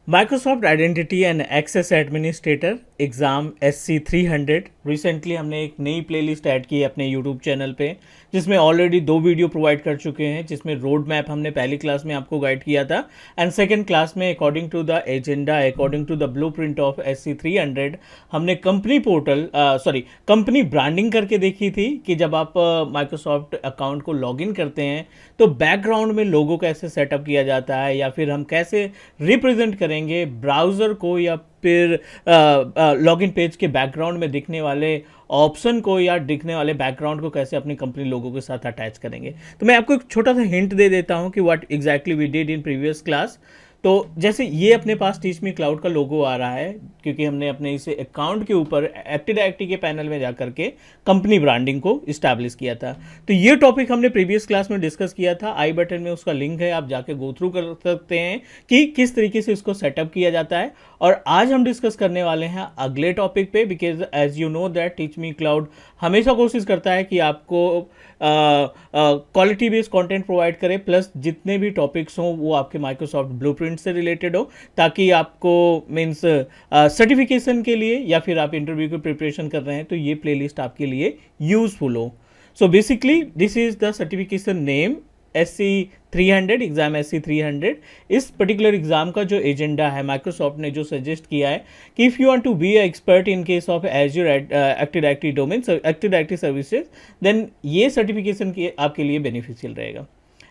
Microsoft identity and access administrator exam SC300 recently हमने एक नई प्लेलिस्ट ऐड की है अपने यूट्यूब चैनल पे, जिसमें ऑलरेडी 2 वीडियो प्रोवाइड कर चुके हैं, जिसमें रोड मैप हमने पहली क्लास में आपको गाइड किया था एंड सेकंड क्लास में according to the agenda, according to the blueprint of SC300 हमने कंपनी पोर्टल कंपनी ब्रांडिंग करके देखी थी कि जब आप माइक्रोसॉफ्ट अकाउंट को लॉगिन करते हैं तो बैकग्राउंड में लोगो कैसे सेटअप किया जाता है या फिर हम कैसे रिप्रेजेंट करेंगे ब्राउज़र को या फिर लॉगिन पेज के बैकग्राउंड में दिखने वाले ऑप्शन को या दिखने वाले बैकग्राउंड को कैसे अपनी कंपनी लोगों के साथ अटैच करेंगे। तो मैं आपको एक छोटा सा हिंट दे देता हूं कि what exactly we did in previous class. तो जैसे ये अपने पास टीच मी क्लाउड का लोगो आ रहा है क्योंकि हमने अपने इसे अकाउंट के ऊपर एक्टिव डायरेक्टरी के पैनल में जाकर के कंपनी ब्रांडिंग को इस्टेब्लिश किया था। तो ये टॉपिक हमने प्रीवियस क्लास में डिस्कस किया था, आई बटन में उसका लिंक है, आप जाके गो थ्रू कर सकते हैं कि किस तरीके से इसको सेटअप किया जाता है। और आज हम डिस्कस करने वाले हैं अगले टॉपिक पे, because as you know that Teach Me Cloud हमेशा कोशिश करता है कि आपको क्वालिटी बेस्ड कंटेंट प्रोवाइड करे, प्लस जितने भी टॉपिक्स हों वो आपके माइक्रोसॉफ्ट ब्लूप्रिंट से रिलेटेड हो, ताकि आपको मीन्स सर्टिफिकेशन के लिए या फिर आप इंटरव्यू की प्रिपरेशन कर रहे हैं तो ये प्लेलिस्ट आपके लिए यूजफुल हो। So basically this is the certification name SC300 exam SC300। इस पर्टिकुलर एग्जाम का जो एजेंडा है माइक्रोसॉफ्ट ने जो सजेस्ट किया है कि if you want to be expert in case of Azure Active Directory domain, Active Directory services, then ये सर्टिफिकेशन आपके लिए बेनिफिशियल रहेगा।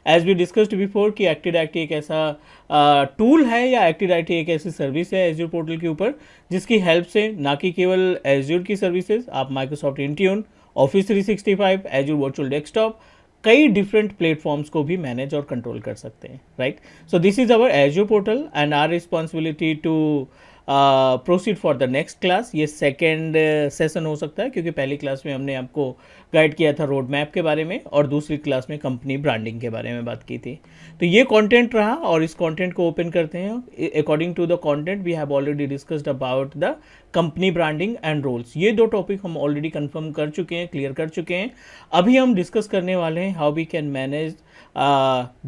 एज वी डिस्कस्ड बिफोर कि एक्टिव डायरेक्टरी एक ऐसा टूल है या एक्टिव डायरेक्टरी एक ऐसी सर्विस है एज्योर पोर्टल के ऊपर जिसकी हेल्प से ना कि केवल एज्योर की सर्विसेज, आप Microsoft Intune, Office 365, Azure virtual desktop, कई डिफरेंट प्लेटफॉर्म्स को भी मैनेज और कंट्रोल कर सकते हैं, right. So this is our Azure portal and our responsibility to proceed for the next class. ये सेकेंड सेशन हो सकता है क्योंकि पहली क्लास में हमने आपको गाइड किया था रोड मैप के बारे में और दूसरी क्लास में कंपनी ब्रांडिंग के बारे में बात की थी। तो ये कंटेंट रहा और इस कंटेंट को ओपन करते हैं। According to the content we have already discussed about the company branding and roles. ये दो टॉपिक हम ऑलरेडी कंफर्म कर चुके हैं, क्लियर कर चुके हैं। अभी हम डिस्कस करने वाले हैं how we can manage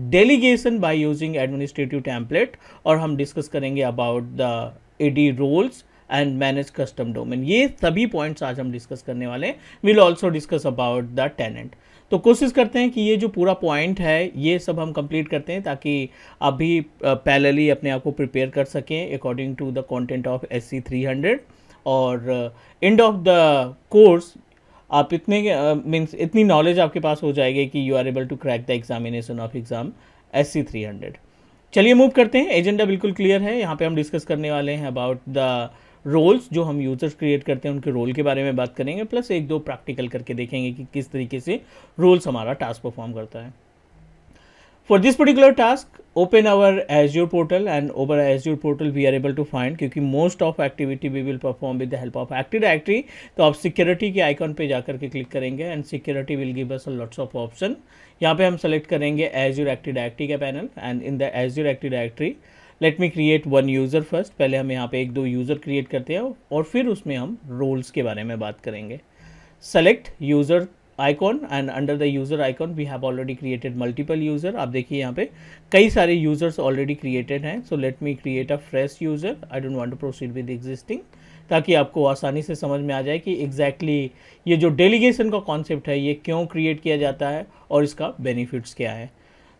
delegation by using administrative template, और हम डिस्कस करेंगे about the AD roles and manage custom domain. ये सभी पॉइंट्स आज हम डिस्कस करने वाले हैं। Will also discuss about the tenant. तो कोशिश करते हैं कि ये जो पूरा पॉइंट है ये सब हम कंप्लीट करते हैं ताकि आप भी पैरेलली अपने आप को प्रिपेयर कर सकें according to the content of SC300। और एंड ऑफ द कोर्स आप इतने मीन्स इतनी नॉलेज आपके पास हो जाएगी कि you are able to crack the examination of exam SC300। चलिए मूव करते हैं। एजेंडा बिल्कुल क्लियर है। यहाँ पे हम डिस्कस करने वाले हैं अबाउट द रोल्स, जो हम यूजर्स क्रिएट करते हैं उनके रोल के बारे में बात करेंगे, प्लस एक दो प्रैक्टिकल करके देखेंगे कि किस तरीके से रोल्स हमारा टास्क परफॉर्म करता है। For this particular task, open our Azure portal, and over Azure portal we are able to find, क्योंकि most of activity we will perform with the help of Active Directory, तो आप security के icon पे जाकर के click करेंगे and security will give us a lots of option। यहाँ पे हम select करेंगे Azure Active Directory का panel and in the Azure Active Directory let me create one user first। पहले हम यहाँ पे एक दो user create करते हैं और फिर उसमें हम roles के बारे में बात करेंगे। Select user icon and under the user icon we have already created multiple user। आप देखिए यहाँ पे कई सारे users already created हैं। so let me create a fresh user, I don't want to proceed with existing, ताकि आपको आसानी से समझ में आ जाए कि exactly ये जो डेलीगेशन का कॉन्सेप्ट है ये क्यों क्रिएट किया जाता है और इसका बेनिफिट्स क्या है।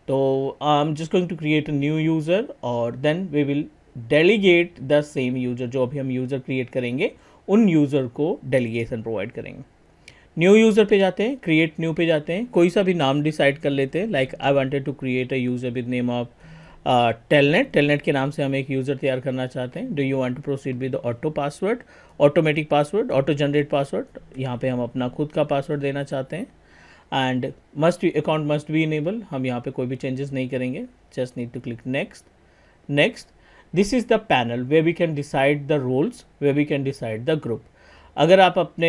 तो I am just going to create a new user और then we will delegate the same user. जो अभी हम यूज़र क्रिएट करेंगे उन यूज़र को डेलीगेशन प्रोवाइड करेंगे। न्यू यूज़र पे जाते हैं, क्रिएट न्यू पे जाते हैं, कोई सा भी नाम डिसाइड कर लेते हैं। Like I wanted to create a user with name of Telnet. Telnet के नाम से हम एक यूज़र तैयार करना चाहते हैं। Do you want to proceed with auto password, automatic password, auto generate password. यहाँ पे हम अपना खुद का पासवर्ड देना चाहते हैं and must account must be enable. हम यहाँ पे कोई भी चेंजेस नहीं करेंगे, just need to click next. Next, this is the panel where we can decide the roles, where we can decide the group. अगर आप अपने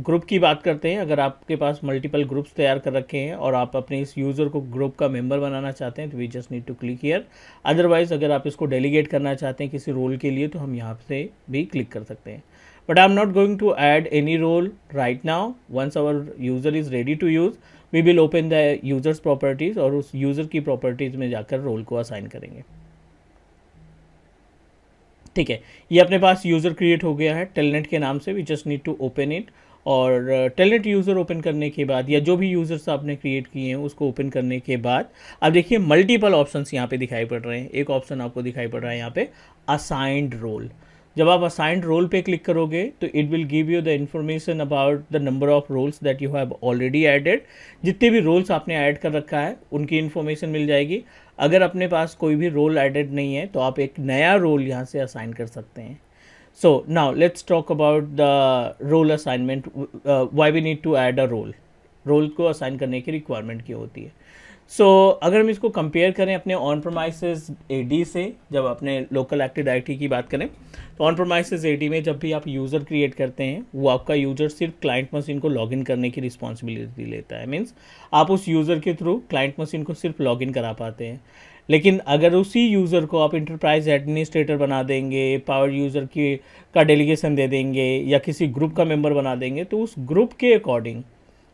ग्रुप की बात करते हैं, अगर आपके पास मल्टीपल ग्रुप्स तैयार कर रखे हैं और आप अपने इस यूज़र को ग्रुप का मेंबर बनाना चाहते हैं तो we just need to click here. Otherwise अगर आप इसको डेलीगेट करना चाहते हैं किसी रोल के लिए तो हम यहाँ से भी क्लिक कर सकते हैं। But I am not going to add any role right now. Once our user is ready to use we will open the users properties और उस यूज़र की प्रॉपर्टीज़ में जाकर रोल को असाइन करेंगे। ठीक है, ये अपने पास यूज़र क्रिएट हो गया है टेलनेट के नाम से। We just need to open it. और टेलनेट यूज़र ओपन करने के बाद या जो भी यूज़र्स आपने क्रिएट किए हैं उसको ओपन करने के बाद अब देखिए मल्टीपल ऑप्शंस यहाँ पे दिखाई पड़ रहे हैं। एक ऑप्शन आपको दिखाई पड़ रहा है यहाँ पे असाइंड रोल। जब आप असाइंड रोल पे क्लिक करोगे तो it will give you the information about the number of roles that you have already added. जितने भी रोल्स आपने ऐड कर रखा है उनकी इन्फॉर्मेशन मिल जाएगी। अगर अपने पास कोई भी रोल एडेड नहीं है तो आप एक नया रोल यहाँ से असाइन कर सकते हैं। So now let's talk about the role assignment. Why we need to add a role? Role को असाइन करने की रिक्वायरमेंट क्यों होती है? अगर हम इसको कंपेयर करें अपने ऑन प्रोमाइसेस एडी से, जब अपने लोकल एक्टिव डायरेक्टरी की बात करें तो ऑन प्रोमाइसेस एडी में जब भी आप यूज़र क्रिएट करते हैं वो आपका यूज़र सिर्फ क्लाइंट मशीन को लॉगिन करने की रिस्पॉन्सिबिलिटी लेता है। मीन्स आप उस यूज़र के थ्रू क्लाइंट मशीन को सिर्फ लॉगिन करा पाते हैं। लेकिन अगर उसी यूज़र को आप इंटरप्राइज एडमिनिस्ट्रेटर बना देंगे, पावर यूज़र की का डेलीगेशन दे देंगे या किसी ग्रुप का मेंबर बना देंगे तो उस ग्रुप के अकॉर्डिंग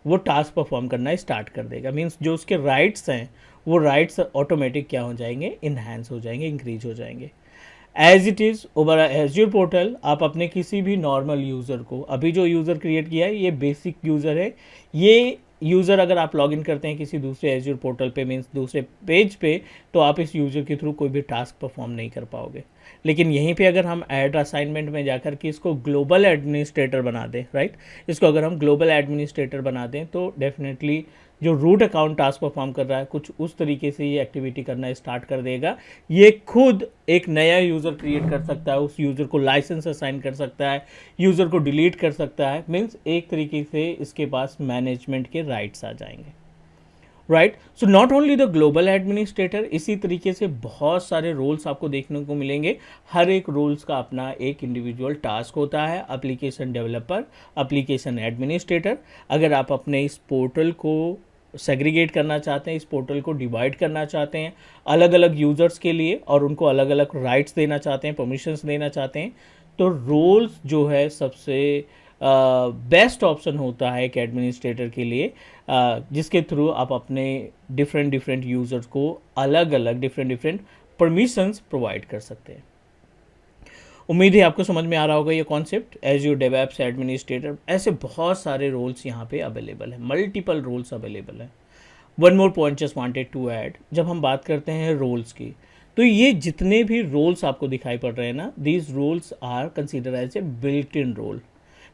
वो टास्क परफॉर्म करना स्टार्ट कर देगा। मीन्स जो उसके राइट्स हैं वो राइट्स ऑटोमेटिक क्या हो जाएंगे, इन्हांस हो जाएंगे, इंक्रीज हो जाएंगे। As it is over Azure portal आप अपने किसी भी नॉर्मल यूज़र को, अभी जो यूज़र क्रिएट किया है ये बेसिक यूज़र है। ये यूज़र अगर आप लॉगिन करते हैं किसी दूसरे एज्योर पोर्टल पे, मीन्स दूसरे पेज पे, तो आप इस यूज़र के थ्रू कोई भी टास्क परफॉर्म नहीं कर पाओगे। लेकिन यहीं पे अगर हम ऐड असाइनमेंट में जाकर के इसको ग्लोबल एडमिनिस्ट्रेटर बना दें, राइट, इसको अगर हम ग्लोबल एडमिनिस्ट्रेटर बना दें तो डेफिनेटली जो रूट अकाउंट टास्क परफॉर्म कर रहा है कुछ उस तरीके से ये एक्टिविटी करना स्टार्ट कर देगा। ये खुद एक नया यूज़र क्रिएट कर सकता है, उस यूज़र को लाइसेंस असाइन कर सकता है, यूज़र को डिलीट कर सकता है। मीन्स एक तरीके से इसके पास मैनेजमेंट के राइट्स आ जाएंगे, right. So not only the global administrator, इसी तरीके से बहुत सारे रोल्स आपको देखने को मिलेंगे। हर एक रोल्स का अपना एक इंडिविजुअल टास्क होता है। एप्लीकेशन डेवलपर, एप्लीकेशन एडमिनिस्ट्रेटर, अगर आप अपने इस पोर्टल को सेग्रीगेट करना चाहते हैं, इस पोर्टल को डिवाइड करना चाहते हैं अलग अलग यूज़र्स के लिए और उनको अलग अलग राइट्स देना चाहते हैं, परमिशंस देना चाहते हैं, तो रोल्स जो है सबसे बेस्ट ऑप्शन होता है एक एडमिनिस्ट्रेटर के लिए, जिसके थ्रू आप अपने डिफरेंट यूज़र्स को अलग अलग डिफरेंट परमिशंस प्रोवाइड कर सकते हैं। उम्मीद है आपको समझ में आ रहा होगा ये कॉन्सेप्ट। एज़्योर डेवऑप्स एडमिनिस्ट्रेटर, ऐसे बहुत सारे रोल्स यहाँ पे अवेलेबल हैं, मल्टीपल रोल्स अवेलेबल हैं। One more point just wanted to add, जब हम बात करते हैं रोल्स की तो ये जितने भी रोल्स आपको दिखाई पड़ रहे हैं ना, these roles are consider as a built in role.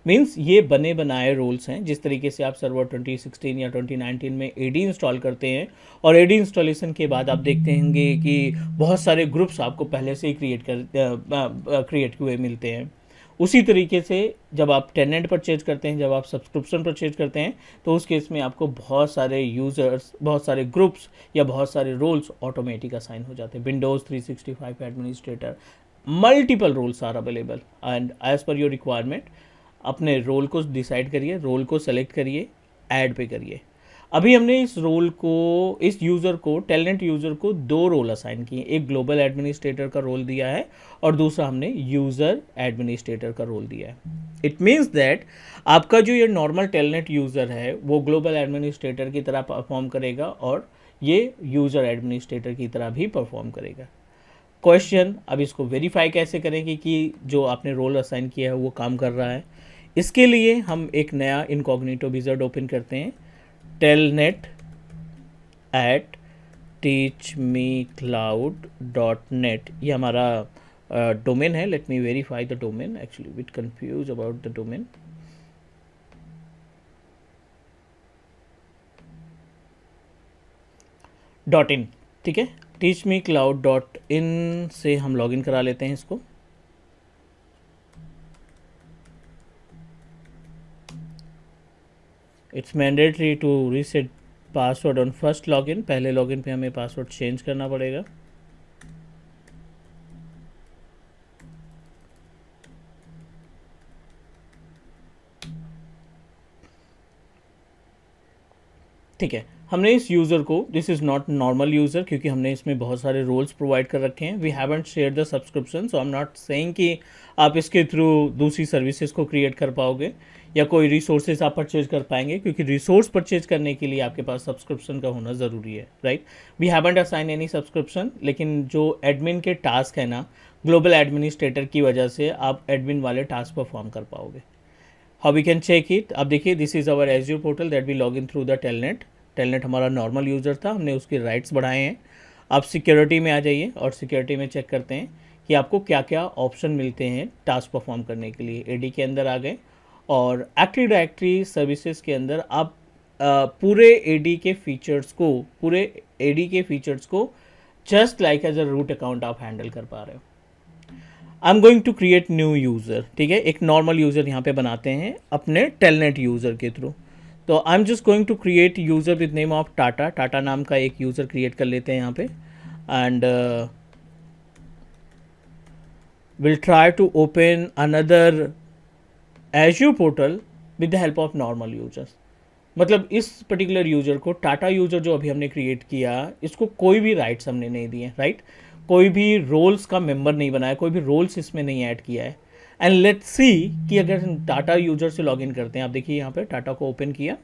Means ये बने बनाए रोल्स हैं। जिस तरीके से आप सर्वर 2016 या 2019 में एडी इंस्टॉल करते हैं और एडी इंस्टॉलेशन के बाद आप देखते होंगे कि बहुत सारे ग्रुप्स आपको पहले से ही क्रिएट हुए मिलते हैं। उसी तरीके से जब आप टेनेंट परचेज करते हैं, जब आप सब्सक्रिप्शन परचेज करते हैं तो उस केस में आपको बहुत सारे यूज़र्स, बहुत सारे ग्रुप्स या बहुत सारे रोल्स ऑटोमेटिक असाइन हो जाते हैं। Windows 365 administrator, multiple roles are available and as per your requirement अपने रोल को डिसाइड करिए, रोल को सेलेक्ट करिए, ऐड पे करिए। अभी हमने इस रोल को, इस यूज़र को, टेलनेट यूज़र को दो रोल असाइन किए, एक ग्लोबल एडमिनिस्ट्रेटर का रोल दिया है और दूसरा हमने यूज़र एडमिनिस्ट्रेटर का रोल दिया है। इट मीन्स दैट आपका जो ये नॉर्मल टेलनेट यूज़र है वो ग्लोबल एडमिनिस्ट्रेटर की तरह परफॉर्म करेगा और ये यूज़र एडमिनिस्ट्रेटर की तरह भी परफॉर्म करेगा। क्वेश्चन, अब इसको वेरीफाई कैसे करेंगे कि जो आपने रोल असाइन किया है वो काम कर रहा है? इसके लिए हम एक नया इनकॉग्निटो विज़ार्ड ओपन करते हैं, telnet@teachmecloud.net, ये हमारा डोमेन है। Let me verify the domain, actually bit confuse about the domain. .in, ठीक है, teachmecloud.in से हम लॉगिन करा लेते हैं इसको। It's mandatory to reset password on first login, पहले लॉगिन पे हमें पासवर्ड चेंज करना पड़ेगा। ठीक है, हमने इस यूज़र को, this is not normal user, क्योंकि हमने इसमें बहुत सारे रोल्स प्रोवाइड कर रखे हैं। We haven't share the subscription, so I am not saying कि आप इसके थ्रू दूसरी सर्विसेज को क्रिएट कर पाओगे या कोई रिसोर्सेज आप परचेज कर पाएंगे, क्योंकि रिसोर्स परचेज करने के लिए आपके पास सब्सक्रिप्शन का होना ज़रूरी है, right. We haven't assign any subscription, लेकिन जो एडमिन के टास्क है ना, ग्लोबल एडमिनिस्ट्रेटर की वजह से आप एडमिन वाले टास्क परफॉर्म कर पाओगे। How we can check it, अब देखिए, this is our Azure portal that we log in through the Telnet. Telnet हमारा नॉर्मल यूज़र था, हमने उसके राइट्स बढ़ाए हैं। आप सिक्योरिटी में आ जाइए और सिक्योरिटी में चेक करते हैं कि आपको क्या क्या ऑप्शन मिलते हैं टास्क परफॉर्म करने के लिए। एडी के अंदर आ गए और एक्टिव डायरेक्टरी सर्विसेज के अंदर आप पूरे एडी के फीचर्स को just like as a root account आप हैंडल कर पा रहे हो। I am going to create new user, ठीक है, एक नॉर्मल यूज़र यहाँ पे बनाते हैं अपने टेलनेट यूज़र के थ्रू। तो I am just going to create user with name of Tata. Tata नाम का एक यूज़र क्रिएट कर लेते हैं यहाँ पे, and will try to open another Azure portal with the help of normal users. मतलब इस पर्टिकुलर यूज़र को, टाटा यूज़र जो अभी हमने क्रिएट किया, इसको कोई भी राइट्स हमने नहीं दिए, राइट, कोई भी रोल्स का मेंबर नहीं बनाया, कोई भी रोल्स इसमें नहीं ऐड किया है। एंड लेट्स सी कि अगर हम टाटा यूज़र से लॉगिन करते हैं, आप देखिए यहाँ पे टाटा को ओपन किया,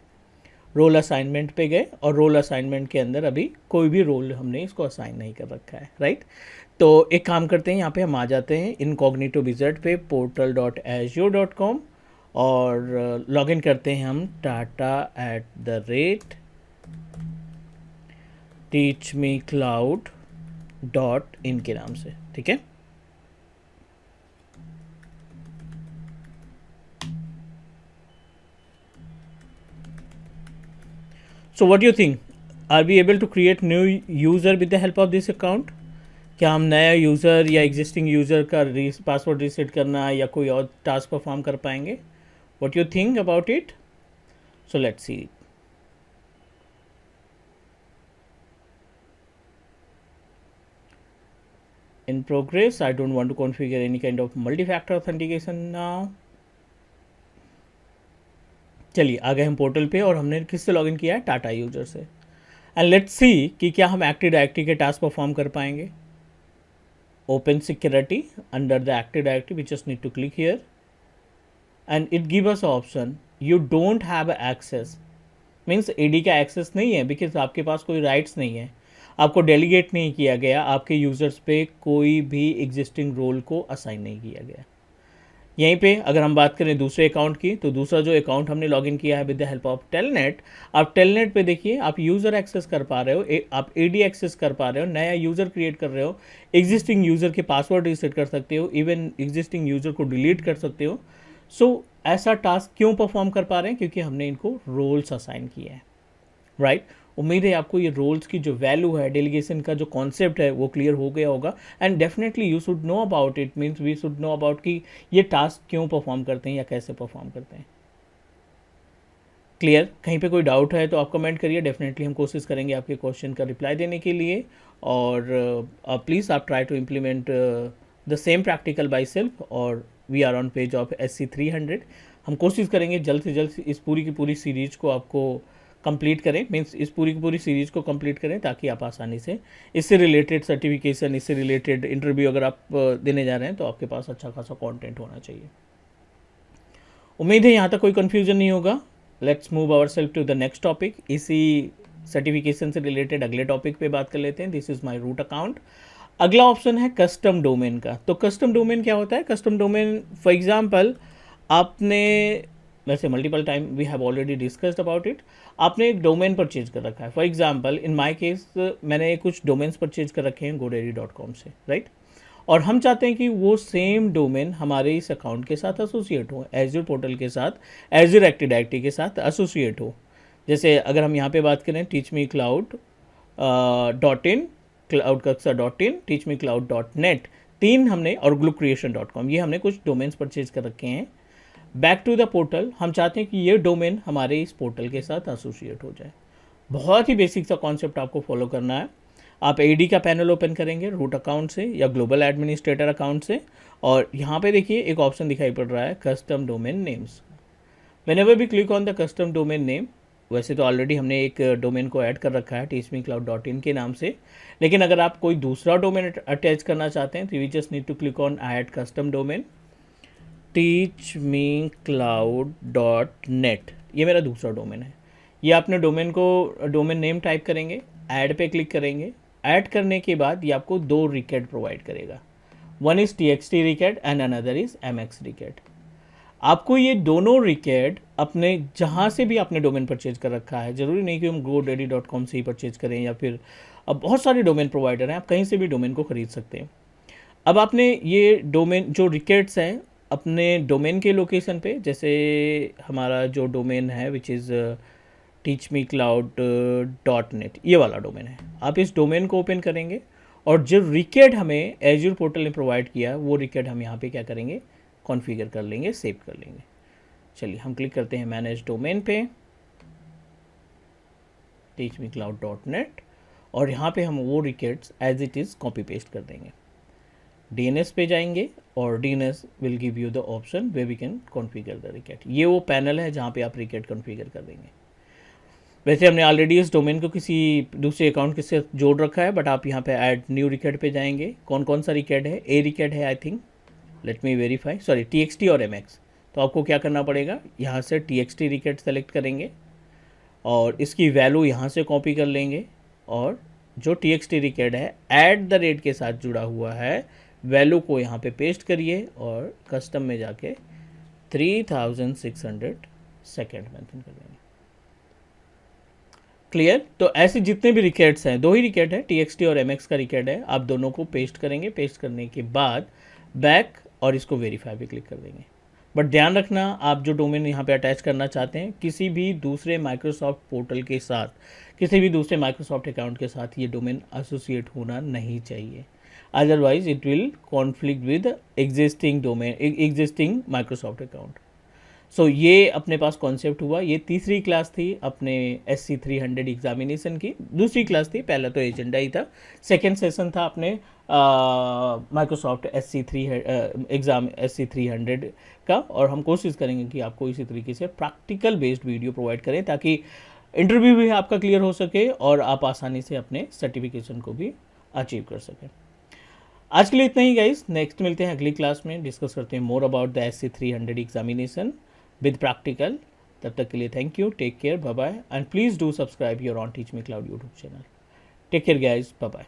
रोल असाइनमेंट पे गए और रोल असाइनमेंट के अंदर अभी कोई भी रोल हमने इसको असाइन नहीं कर रखा है, राइट। तो एक काम करते हैं, यहाँ पे हम आ जाते हैं इनकॉग्निटो विज़ार्ड पे portal.azure.com और लॉगिन करते हैं हम tata@teachmecloud.in के नाम से, ठीक है। So what you think, are we able to create new user with the help of this account? क्या हम नया यूज़र या एग्जिस्टिंग यूज़र का पासवर्ड रीसेट करना या कोई और टास्क परफॉर्म कर पाएंगे? What you think about it? So let's see. In progress. I don't want to configure any kind of multi-factor authentication now. चलिए आ गए हम पोर्टल पे और हमने किससे लॉगिन किया है? टाटा यूजर से। एंड लेट्स सी कि क्या हम एक्टिव डायरेक्टरी के टास्क परफॉर्म कर पाएंगे। Open security, under the Active Directory we just need to click here and it give us option you don't have access, means AD का access नहीं है, because आपके पास कोई राइट्स नहीं है, आपको डेलीगेट नहीं किया गया, आपके यूज़र्स पे कोई भी एग्जिस्टिंग रोल को असाइन नहीं किया गया। यहीं पे अगर हम बात करें दूसरे अकाउंट की, तो दूसरा जो अकाउंट हमने लॉगिन किया है with the help of telnet, आप टेलनेट पे देखिए, आप यूज़र एक्सेस कर पा रहे हो, आप AD एक्सेस कर पा रहे हो, नया यूज़र क्रिएट कर रहे हो, एग्जिस्टिंग यूज़र के पासवर्ड रीसेट कर सकते हो, इवन एग्जिस्टिंग यूज़र को डिलीट कर सकते हो। सो ऐसा टास्क क्यों परफॉर्म कर पा रहे हैं? क्योंकि हमने इनको रोल्स असाइन किए हैं, राइट। उम्मीद है आपको ये रोल्स की जो वैल्यू है, डेलीगेशन का जो कॉन्सेप्ट है, वो क्लियर हो गया होगा। And definitely you should know about it, means we should know about कि ये टास्क क्यों परफॉर्म करते हैं या कैसे परफॉर्म करते हैं। क्लियर? कहीं पे कोई डाउट है तो आप कमेंट करिए, डेफिनेटली हम कोशिश करेंगे आपके क्वेश्चन का रिप्लाई देने के लिए। और प्लीज़ आप try to implement the same practical by self, और we are on page of SC300। हम कोशिश करेंगे जल्द से जल्द इस पूरी की पूरी सीरीज को आपको कंप्लीट करें, मीन्स इस पूरी की पूरी सीरीज को कंप्लीट करें, ताकि आप आसानी से इससे रिलेटेड सर्टिफिकेशन, इससे रिलेटेड इंटरव्यू अगर आप देने जा रहे हैं तो आपके पास अच्छा खासा कंटेंट होना चाहिए। उम्मीद है यहाँ तक कोई कन्फ्यूजन नहीं होगा। Let's move our self to the next topic. इसी सर्टिफिकेशन से रिलेटेड अगले टॉपिक पे बात कर लेते हैं। This is my root account. अगला ऑप्शन है कस्टम डोमेन का। तो कस्टम डोमेन क्या होता है? कस्टम डोमेन, फॉर एग्जांपल, आपने वैसे multiple time we have already discussed about it, आपने एक डोमेन परचेज कर रखा है। For example in my case मैंने कुछ डोमेन्स परचेज कर रखे हैं godaddy.com से, राइट। और हम चाहते हैं कि वो सेम डोमेन हमारे इस अकाउंट के साथ एसोसिएट हो, एज्योर पोर्टल के साथ, एज्योर एक्टिव डायरेक्टरी के साथ एसोसिएट हो। जैसे अगर हम यहाँ पे बात करें teachmecloud.in, cloudkaksa.in, teachmecloud.net, 3 हमने, और glucreation.com, ये हमने कुछ डोमेन्स परचेज कर रखे हैं। बैक टू द पोर्टल, हम चाहते हैं कि ये डोमेन हमारे इस पोर्टल के साथ एसोसिएट हो जाए। बहुत ही बेसिक सा कॉन्सेप्ट आपको फॉलो करना है। आप AD का पैनल ओपन करेंगे रूट अकाउंट से या ग्लोबल एडमिनिस्ट्रेटर अकाउंट से, और यहाँ पे देखिए एक ऑप्शन दिखाई पड़ रहा है custom domain names. Whenever we click on the custom domain name, वैसे तो ऑलरेडी हमने एक डोमेन को ऐड कर रखा है teachmecloud.in के नाम से, लेकिन अगर आप कोई दूसरा डोमेन अटैच करना चाहते हैं तो we just need to click on add custom domain teachmecloud.net। ये मेरा दूसरा डोमेन है। ये आपने डोमेन को डोमेन नेम टाइप करेंगे, ऐड पे क्लिक करेंगे। ऐड करने के बाद ये आपको दो रिकेट प्रोवाइड करेगा, one is txt रिकेट and another is mx रिकेट। आपको ये दोनों रिकेट अपने जहाँ से भी आपने डोमेन परचेज कर रखा है, ज़रूरी नहीं कि हम godaddy.com से ही परचेज करें, या फिर अब बहुत सारे डोमेन प्रोवाइडर हैं, आप कहीं से भी डोमेन को ख़रीद सकते हैं। अब आपने ये डोमेन जो रिकेट्स हैं अपने डोमेन के लोकेशन पे, जैसे हमारा जो डोमेन है विच इज़ teachmecloud.net, ये वाला डोमेन है। आप इस डोमेन को ओपन करेंगे और जो रिकेट हमें एज्योर पोर्टल ने प्रोवाइड किया वो रिकेट हम यहाँ पे क्या करेंगे, कॉन्फ़िगर कर लेंगे, सेव कर लेंगे। चलिए हम क्लिक करते हैं मैनेज डोमेन पे, teachmecloud.net, और यहाँ पे हम वो records as it is copy paste कर देंगे। DNS पे जाएंगे और DNS will give you the option way we can configure the record. ये वो पैनल है जहाँ पे आप रिकेट कॉन्फ़िगर कर देंगे। वैसे हमने ऑलरेडी इस डोमेन को किसी दूसरे अकाउंट के साथ जोड़ रखा है, बट आप यहाँ पे ऐड न्यू रिकेट पे जाएंगे। कौन कौन सा रिकेट है, ए रिकेट है I think, let me verify, sorry TXT और MX। तो आपको क्या करना पड़ेगा, यहाँ से TXT रिकेट सेलेक्ट करेंगे और इसकी वैल्यू यहाँ से कॉपी कर लेंगे, और जो TXT रिकेट है @ के साथ जुड़ा हुआ है वैल्यू को यहाँ पे पेस्ट करिए और कस्टम में जाके 3600 सेकेंड मेंशन कर देंगे। क्लियर। तो ऐसे जितने भी रिकेट्स हैं, दो ही रिकेट है, TXT और MX का रिकेट है, आप दोनों को पेस्ट करेंगे। पेस्ट करने के बाद बैक और इसको वेरीफाई पे क्लिक कर देंगे। बट ध्यान रखना, आप जो डोमेन यहाँ पे अटैच करना चाहते हैं किसी भी दूसरे माइक्रोसॉफ्ट पोर्टल के साथ, किसी भी दूसरे माइक्रोसॉफ्ट अकाउंट के साथ ये डोमेन एसोसिएट होना नहीं चाहिए, otherwise it will conflict with existing domain, existing Microsoft account. So ये अपने पास कॉन्सेप्ट हुआ। ये तीसरी क्लास थी अपने SC300 एग्जामिनेशन की। दूसरी क्लास थी, पहला तो एजेंडा ही था, सेकेंड सेशन था अपने माइक्रोसॉफ्ट एग्ज़ाम SC300 का। और हम कोशिश करेंगे कि आपको इसी तरीके से प्रैक्टिकल बेस्ड वीडियो प्रोवाइड करें ताकि इंटरव्यू भी आपका क्लियर हो सके और आप आसानी से अपने सर्टिफिकेशन को भी अचीव कर सकें। आज के लिए इतना ही गाइस, नेक्स्ट मिलते हैं अगली क्लास में, डिस्कस करते हैं more about the SC300 examination with practical. तब तक के लिए thank you, take care, bye bye, and please do subscribe your on Teach Me Cloud YouTube channel. Take care guys, bye bye.